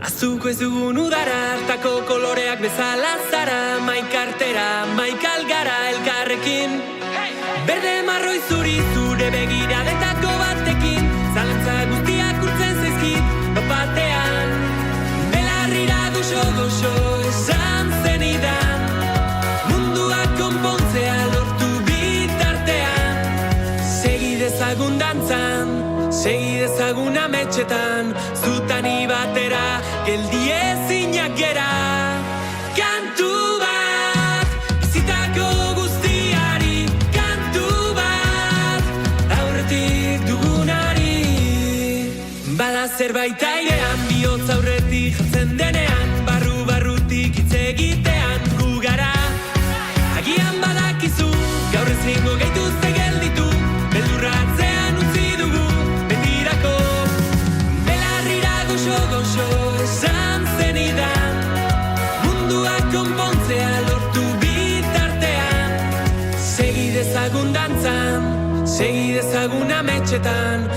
Azuko ez dugun udara, hartako koloreak bezala zara. Maikartera, maikalgara elkarrekin. Berde marroi zuri zure begiradetako batekin. Zalantza guztiak urtzen zaizkit, batean. Belarrira goxo esan zenidan. Mundua konpontzea lortu bitartean. Segi dezagun dantzan, segi dezagun ametxetan. Zutani batera, geldi ezinak gera. Kantu bat, bizitako guztiari. Kantu bat, aurretik dugunari. Bada zerbait airean, bihotz aurretik jatzen denean. Barrutik hitz egitean gu gara. Agian badakizu, gaur ezingo gaituzte gelditu. Beldurratzean utzi dugu, betirako. Belarrira goxo esan zenidan. Mundua konpontzea lortu bitartean. Segi dezagun dantzan, segi dezagun ametxetan.